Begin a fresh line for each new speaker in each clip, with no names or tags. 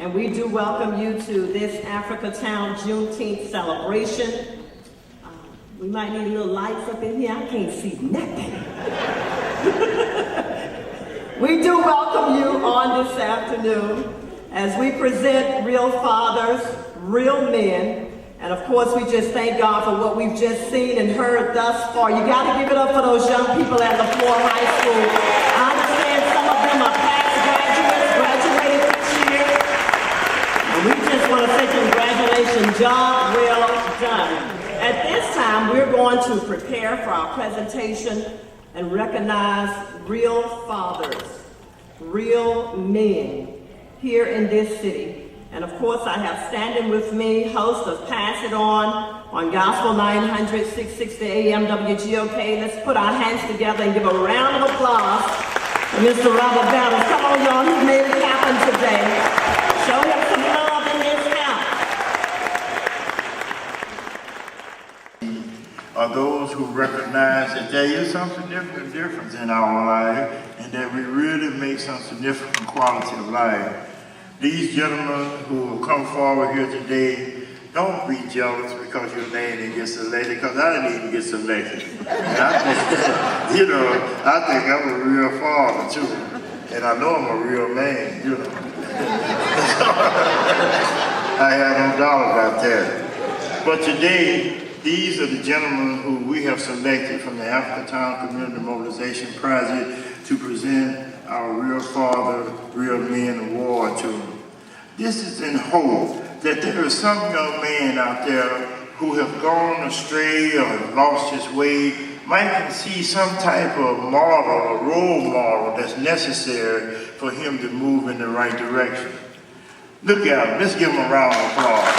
And we do welcome you to this Africatown Juneteenth celebration. We might need a little lights up in here. I can't see nothing. We do welcome you on this afternoon as we present real fathers, real men, and of course we just thank God for what we've just seen and heard thus far. You got to give it up for those young people at LaFleur High School. I understand some of them are past graduated this year. And we just want to say congratulations, job well done. At this time, we're going to prepare for our presentation and recognize real fathers, real men here in this city. And of course, I have standing with me, host of Pass It On Gospel 900, 660 AM WGOK. Let's put our hands together and give a round of applause to Mr. Robert Battles. Come on, y'all, he's made it happen today. Show him some love in this house.
Are those who recognize that there is some significant difference in our life and that we really make some significant quality of life. These gentlemen who have come forward here today, don't be jealous because your name didn't get selected, because I didn't even get selected. I think I'm a real father too, and I know I'm a real man, I have no doubt about that. But today, these are the gentlemen who we have selected from the Africatown Community Mobilization Project to present our Real Father, Real Men Award to them. This is in hope that there is some young man out there who have gone astray or lost his way, might can see some type of model or role model that's necessary for him to move in the right direction. Look at him. Let's give him a round of applause.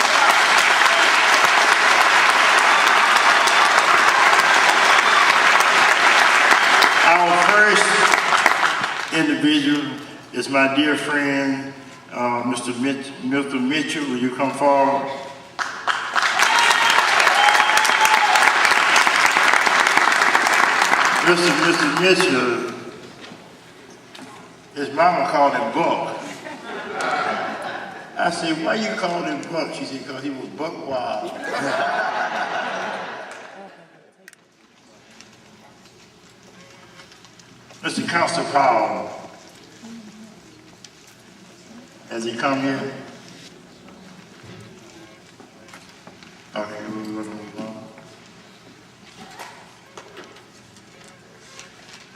Our first individual is my dear friend, Mr. Milton Mitchell. Will you come forward? Mr. Mitchell, his mama called him Buck. I said, why you call him Buck? She said, because he was buck wild. Mr. Council Powell, has he come here? Okay, we'll move on.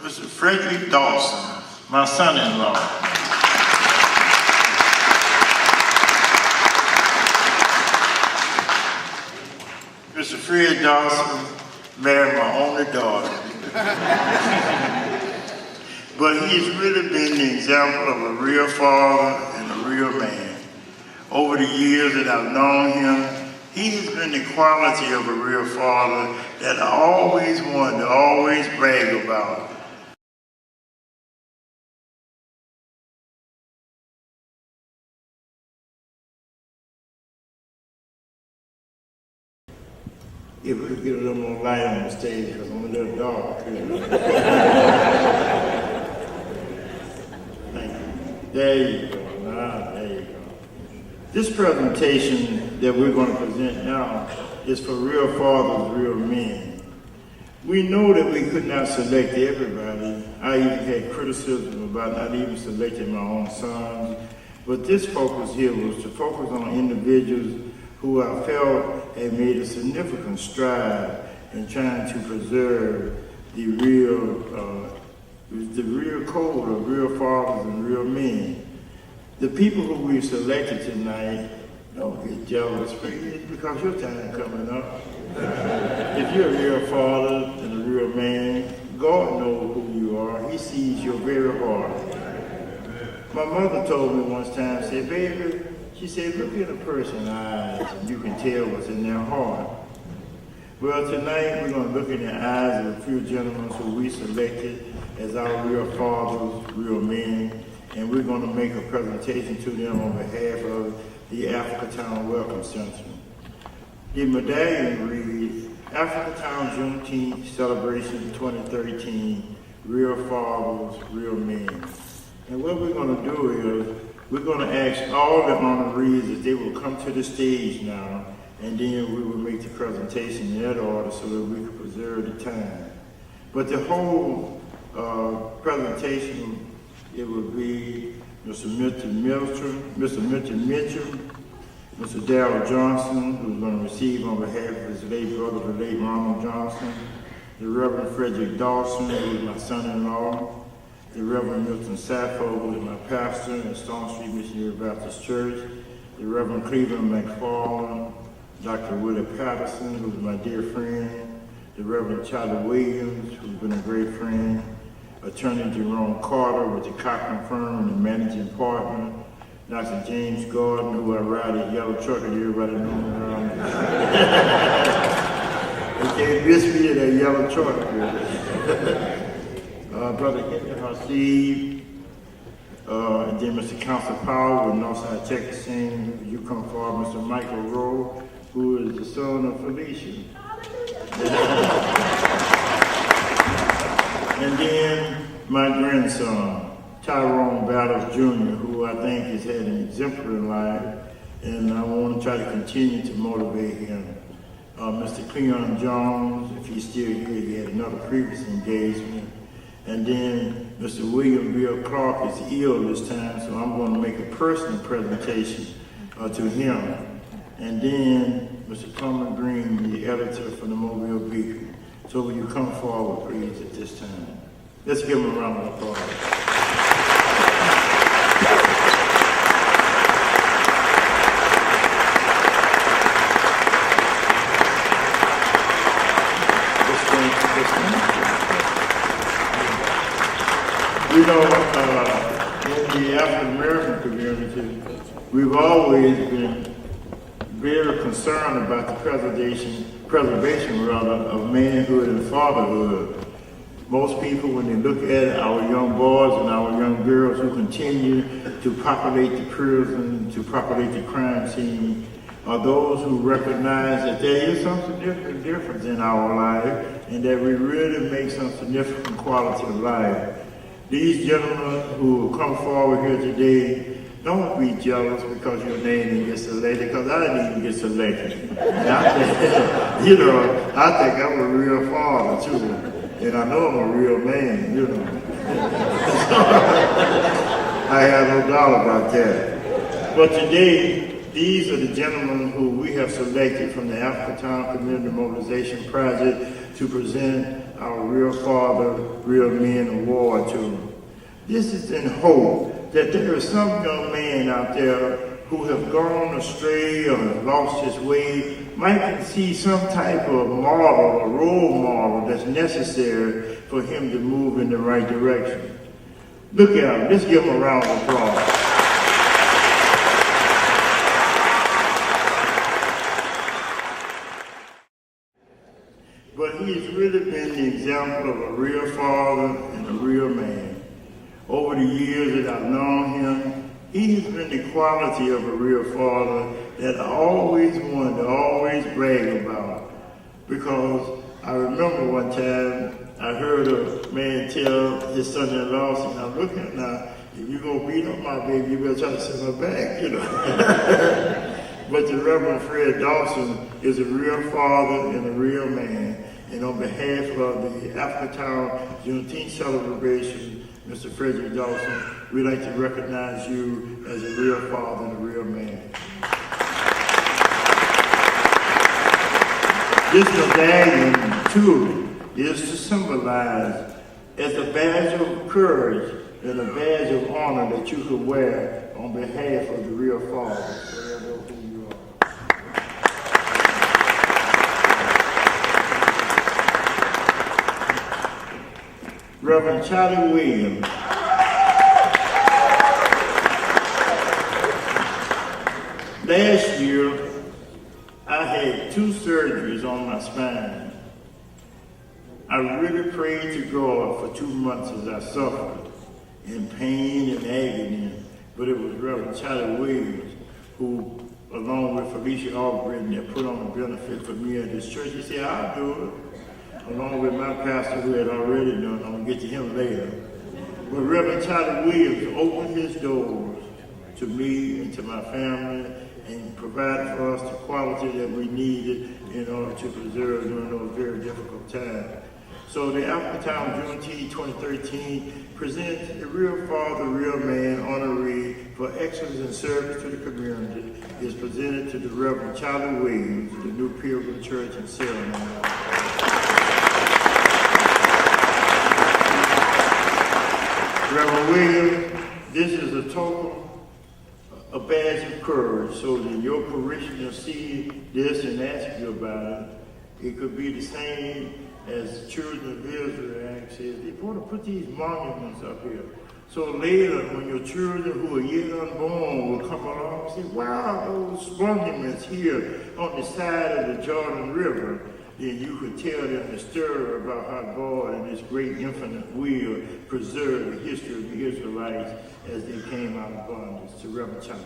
Mr. Frederick Dawson, my son-in-law. Mr. Fred Dawson married my only daughter. But he's really been the example of a real father and a real man. Over the years that I've known him, he has been the quality of a real father that I always wanted to always brag about. If we could get a little more light on the stage, because I'm a little dark. Thank you. There you go. There you go. This presentation that we're going to present now is for real fathers, real men. We know that we could not select everybody. I even had criticism about not even selecting my own sons. But this focus here was to focus on individuals who I felt had made a significant stride in trying to preserve the real code of real fathers and real men. The people who we've selected tonight, don't get jealous, because your time coming up. If you're a real father and a real man, God knows who you are. He sees your very heart. My mother told me one time, said, baby, she said, look at a person's eyes and you can tell what's in their heart. Well, tonight we're going to look in the eyes of a few gentlemen who we selected as our real fathers, real men, and we're going to make a presentation to them on behalf of the Africatown Welcome Center. The medallion reads, Africatown Juneteenth Celebration 2013, Real Fathers, Real Men. And what we're going to do is, We're going to ask all the honorees that they will come to the stage now, and then we will make the presentation in that order so that we can preserve the time. But the whole presentation, it will be Mr. Milton Mitchell, Mr. Darrell Johnson, who's going to receive on behalf of his late brother, the late Ronald Johnson, the Reverend Frederick Dawson, who is my son-in-law, the Reverend Milton Sappho, who is my pastor at Stone Street Missionary Baptist Church, the Reverend Cleveland McFarland, Dr. Willie Patterson, who is my dear friend, the Reverend Charlie Williams, who's been a great friend, Attorney Jerome Carter with the Cochran Firm and the managing partner, Dr. James Gordon, who I ride his yellow truck, and everybody knows him around. They can't miss me in that yellow truck. Brother Henry Haseeb, and then Mr. Council Powell with Northside Texas saying, you come forward, Mr. Michael Rowe, who is the son of Felicia. And then my grandson, Tyrone Battles Jr., who I think has had an exemplary life, and I want to try to continue to motivate him. Mr. Cleon Jones, if he's still here, he had another previous engagement. And then Mr. William Bill Clark is ill this time, so I'm going to make a personal presentation to him. And then Mr. Plummer Green, the editor for the Mobile Beacon. So will you come forward, please, at this time? Let's give him a round of applause. You know, in the African American community, we've always been very concerned about the preservation of manhood and fatherhood. Most people, when they look at our young boys and our young girls who continue to populate the prison, to populate the crime scene, are those who recognize that there is some significant difference in our life and that we really make some significant quality of life. These gentlemen who come forward here today, don't be jealous because your name didn't get selected, because I didn't even get selected. I think I'm a real father too, and I know I'm a real man, I have no doubt about that. But today, these are the gentlemen who we have selected from the Africatown Community Mobilization Project to present our Real Father, Real Men Award to them. This is in hope that there is some young man out there who have gone astray or have lost his way, might see some type of model or role model that's necessary for him to move in the right direction. Look at him. Let's give him a round of applause. But he's really been the example of a real father and a real man. Over the years that I've known him, he has been the quality of a real father that I always wanted to always brag about. Because I remember one time I heard a man tell his son-in-law, said, now look at now, if you're going to beat up my baby, you better try to send her back, But the Reverend Fred Dawson is a real father and a real man. And on behalf of the Africatown Juneteenth celebration, Mr. Frederick Dawson, we'd like to recognize you as a real father and a real man. This medallion, too, is to symbolize as a badge of courage and a badge of honor that you could wear on behalf of the real father. Reverend Charlie Williams. Last year, I had 2 surgeries on my spine. I really prayed to God for 2 months as I suffered in pain and agony, but it was Reverend Charlie Williams who, along with Felicia Albritton, that put on a benefit for me at this church. He said, I'll do it. Along with my pastor who had already done it. I'm going to get to him later. But Reverend Charlie Williams opened his doors to me and to my family and provided for us the quality that we needed in order to preserve during those very difficult times. So the Alpha Juneteenth 2013 presents a real father, real man, honorary for excellence and service to the community is presented to the Reverend Charlie Williams of the New Pilgrim Church in Selma. Reverend Williams, this is a token, a badge of courage, so that your parishioners see this and ask you about it. It could be the same as the children of Israel said, they want to put these monuments up here. So later, when your children who are yet unborn will come along and say, wow, those monuments here on the side of the Jordan River, then you could tell them the story about how God and His great infinite will preserved the history of the Israelites as they came out of bondage. To Reverend Charlie.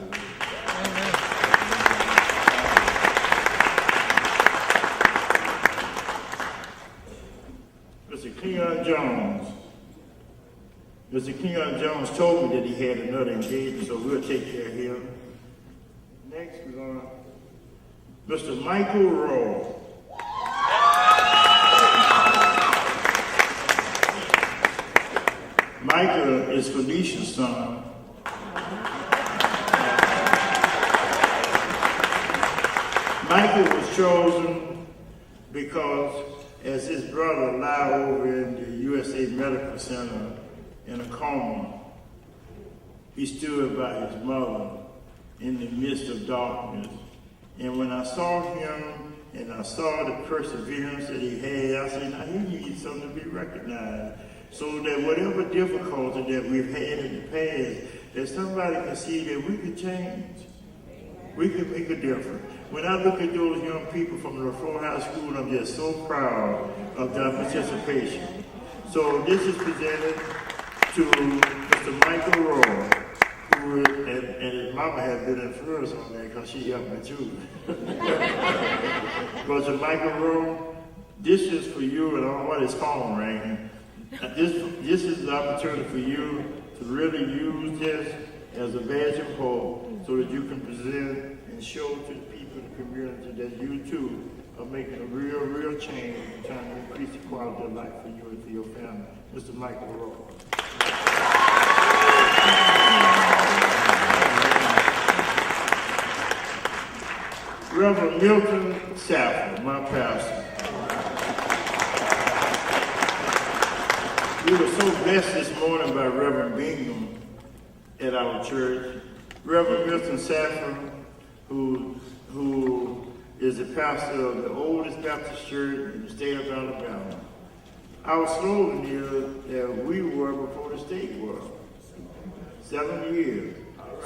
Mr. Keon Jones told me that he had another engagement, so we'll take care of him. Next, we're going to Mr. Michael Rowe. Michael is Felicia's son. Michael was chosen because as his brother lied over in the USA Medical Center in a coma, he stood by his mother in the midst of darkness. And when I saw him and I saw the perseverance that he had, I said, now he needs something to be recognized. So that whatever difficulty that we've had in the past, that somebody can see that we can change. We can make a difference. When I look at those young people from the Floor High School, I'm just so proud of their participation. So this is presented to Mr. Michael Rowe, who, and his mama has been influenced on that because she helped me too. Mr. Michael Rowe, this is for you, and I don't know what his phone rang. This is the opportunity for you to really use this as a badge of hope so that you can present and show to the people in the community that you too are making a real change and trying to increase the quality of life for you and for your family. Mr. Michael Rowe. Reverend Milton Safford, my pastor. We were so blessed this morning by Reverend Bingham at our church. Reverend Milton Safford, who is the pastor of the oldest Baptist church in the state of Alabama. Our slogan is that we were before the state was. 7 years.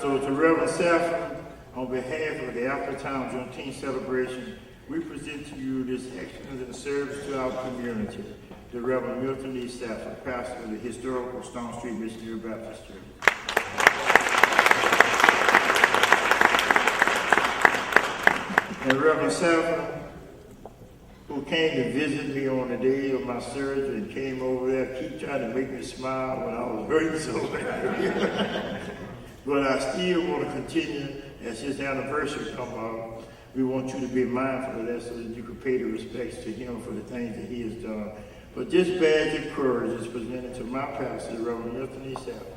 So to Reverend Safford, on behalf of the Alpha Juneteenth celebration, we present to you this excellence and service to our community. The Reverend Milton E. Safford, pastor of the historical Stone Street Missionary Baptist Church. And Reverend Safford, who came to visit me on the day of my surgery and came over there, keep trying to make me smile when I was hurting so bad. But I still want to continue as his anniversary comes up. We want you to be mindful of that so that you can pay the respects to him for the things that he has done. But this badge of courage is presented to my pastor, Reverend Milton E. Safford.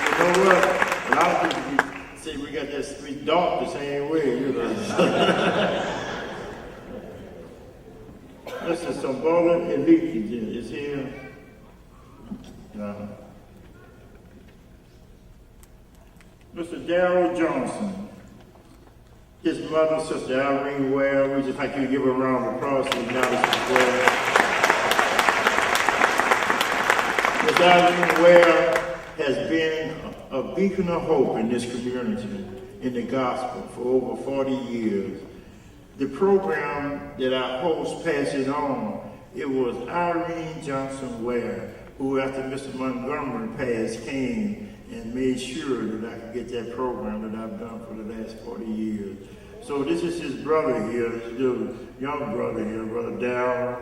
You know what? A lot of people say we got that sweet dog the same way, you know. Mr. Sambola Eliki is here. Mr. Darrell Johnson, his mother, Sister Irene Ware, we just like you to give her a round of applause to acknowledge Ms. Ware. Ms. Irene Ware has been a beacon of hope in this community, in the gospel, for over 40 years. The program that our host passed it on, it was Irene Johnson Ware, who after Mr. Montgomery passed came and made sure that I could get that program that I've done for the last 40 years. So this is his brother here, his little young brother here, Brother Darrell.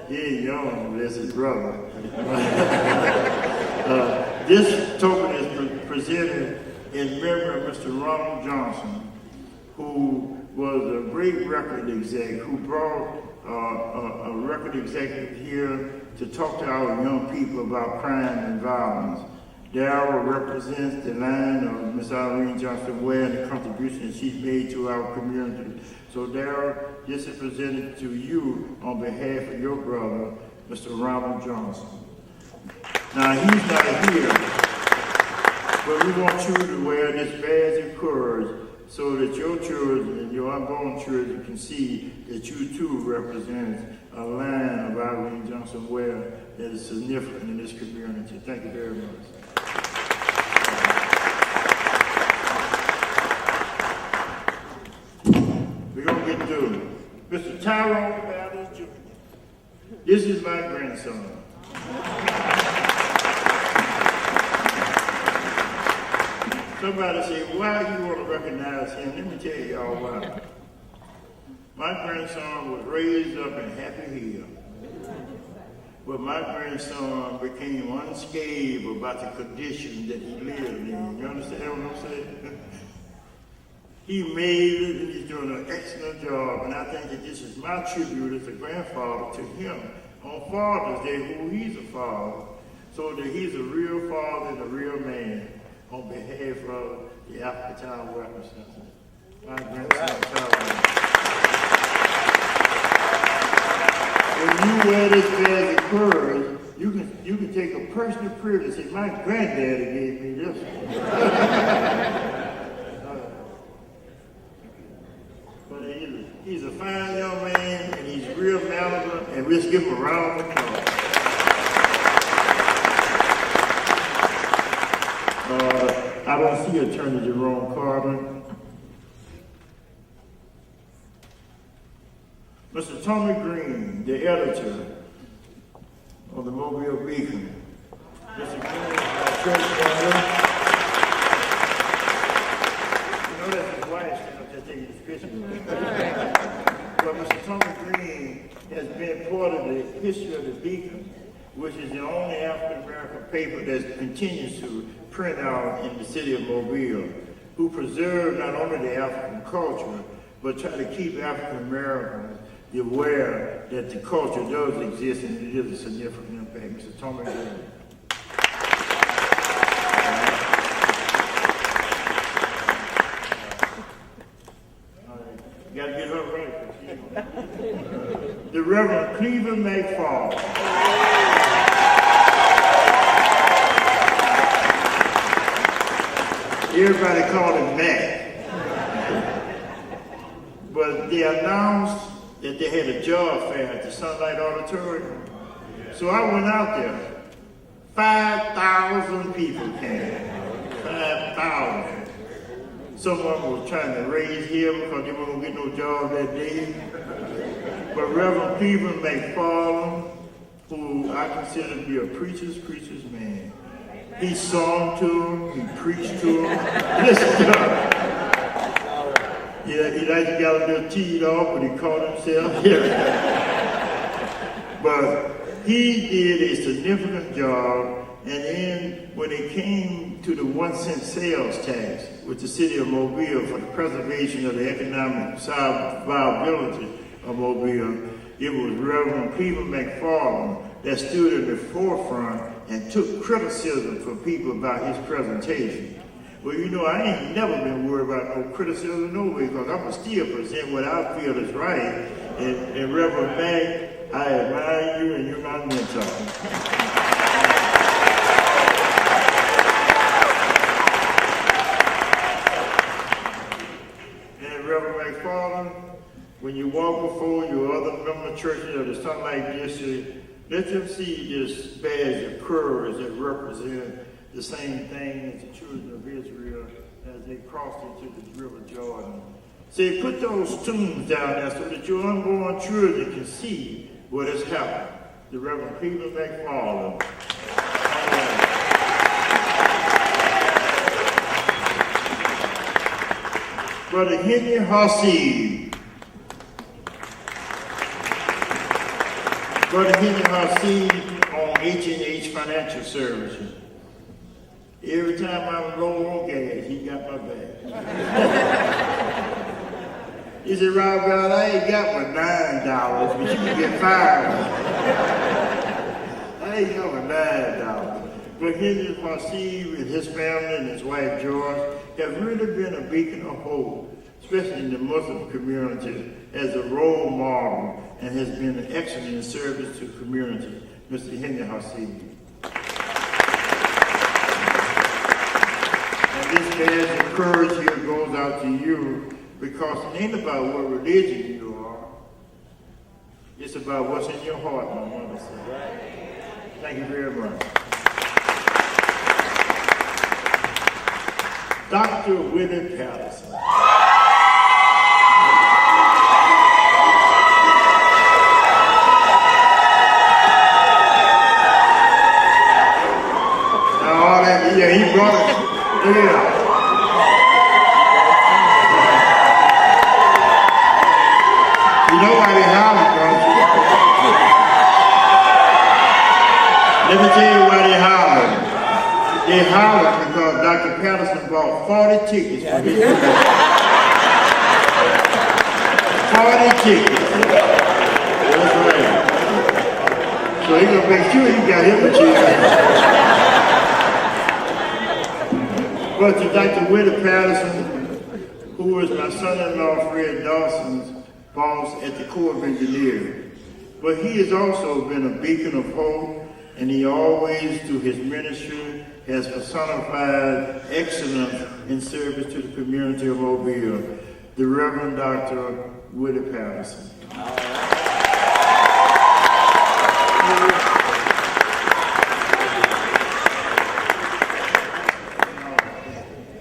He ain't young, but that's his brother. This token is presented in memory of Mr. Ronald Johnson, who was a great record exec, who brought a record executive here to talk to our young people about crime and violence. Darryl represents the line of Miss Irene Johnson Ware and the contribution that she's made to our community. So Darryl, this is presented to you on behalf of your brother, Mr. Ronald Johnson. Now he's not here, but we want you to wear this badge of courage so that your children and your unborn children can see that you too represent a line of Irene Johnson Ware that is significant in this community. Thank you very much. We're going to get to Mr. Tyrone Ballard Jr. This is my grandson. Somebody say, why you want to recognize him? Let me tell y'all why. My grandson was raised up in Happy Hill, but my grandson became unscathed about the conditions that he lived in. You understand what I'm saying? He made it, and he's doing an excellent job, and I think that this is my tribute as a grandfather to him on Father's Day, who he's a father, so that he's a real father and a real man on behalf of the African Town Weapons Center. My grandson, Tyrone. When you wear this badge of courage, you can take a personal privilege and say, my granddaddy gave me this one. He's a fine young man, and he's real mannerable, and let's give him a round of applause. I don't see Attorney Jerome Carter. Mr. Tommy Green, the editor of the Mobile Beacon. Mr. Green is our church member. You know that's his wife standing up there taking his picture. But Mr. Tommy Green has been part of the history of the Beacon, which is the only African-American paper that continues to print out in the city of Mobile, who preserve not only the African culture, but try to keep African-Americans aware that the culture does exist and it is a significant impact. Mr. Tommy Green. You gotta get her right. The Reverend Cleveland McFall. Everybody called him Mac. But they announced that they had a job fair at the Sunlight Auditorium. So I went out there. 5,000 people came. 5,000. Someone was trying to raise him because they weren't going to get no job that day. But Reverend Cleveland McFarland, who I consider to be a preacher's man, he sung to him, he preached to him. Listen to him. Yeah, he like got a little teed off, but he caught himself. But he did a significant job. And then when it came to the 1 cent sales tax with the city of Mobile for the preservation of the economic viability of Mobile, it was Reverend Cleveland McFarland that stood in the forefront and took criticism from people about his presentation. Well, you know, I ain't never been worried about no criticism no way, because I'm going to still present what I feel is right. And Reverend Mac, I admire you and you're my mentor. Reverend McFarland, when you walk before your other member churches of the Sunlight District, let them see this badge of courage that represents the same thing as the children of Israel as they crossed into the river Jordan. Say, put those tombs down there so that your unborn children can see what has happened. The Reverend Cleveland McFarland. Brother Henry Hasid. Brother Henry Hasid on H&H Financial Services. Every time I'm low on gas, he got my back. He said, Robert, I ain't got but $9, but you can get fired. I ain't got but $9. But Henry Steve and his family and his wife George have really been a beacon of hope, especially in the Muslim community, as a role model, and has been an excellent service to the community, Mr. Henry Steve. And this badge of courage here goes out to you, because it ain't about what religion you are. It's about what's in your heart, my mother said. Thank you very much. Dr. Willie Patterson. Now all that, yeah, he brought it. Look at it. You know why they hollered, don't you? Let me tell you why they hollered. They hollered because Dr. Patterson bought 40 tickets for his movie. 40 tickets. That's right. So he's gonna make sure he got him a chair. But to Dr. Willie Patterson, who is my son-in-law Fred Dawson's boss at the Corps of Engineers. But he has also been a beacon of hope, and he always, through his ministry, has personified excellence in service to the community of Mobile, the Reverend Dr. Willie Patterson.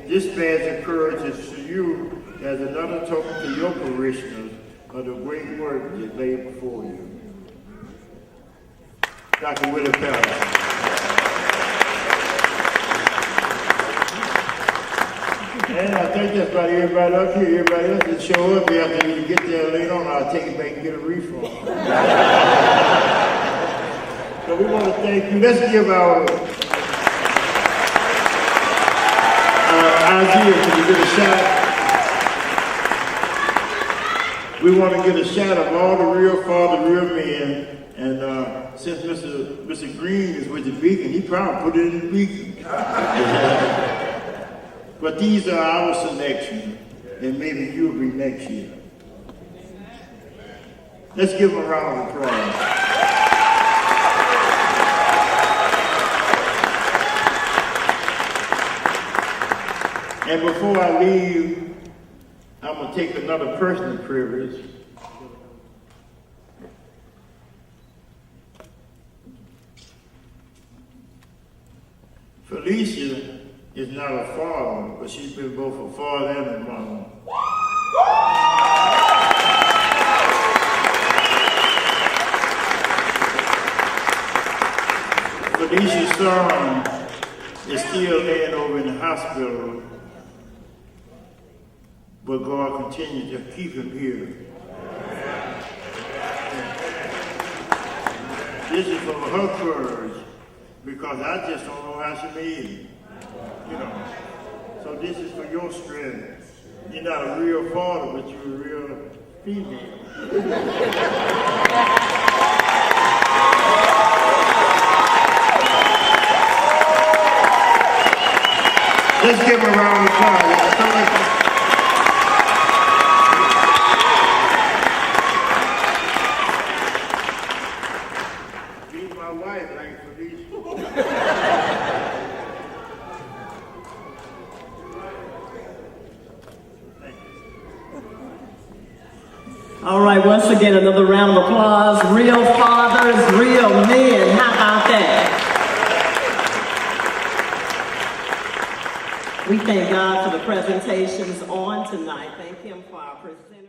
This badge of courage is to you as another token to your parishioners of the great work that lay before you. Dr. Willie Patterson. And I think that's about everybody up here. Everybody else that show up after you get there later on, I'll take it back and get a refund. So we want to thank you. Let's give our Isaiah, can you get a shot? We want to get a shot of all the real fathers, real men. And since Mr. Green is with the beacon, he probably put it in the beacon. But these are our selections, and maybe you'll be next year. Let's give them a round of applause. And before I leave, I'm going to take another personal privilege. Felicia is not a father, but she's been both a father and a mother. Felicia's son is still laying over in the hospital, but God continues to keep him here. This is for her courage, because I just don't know how she made it, you know. So this is for your strength. You're not a real father, but you're a real female. Let's give him a round of applause. She's my wife, like Felicia.
All right, once again, another round of applause. Real fathers, real men. How about that? We thank God for the presentations on tonight. Thank him for our presenter.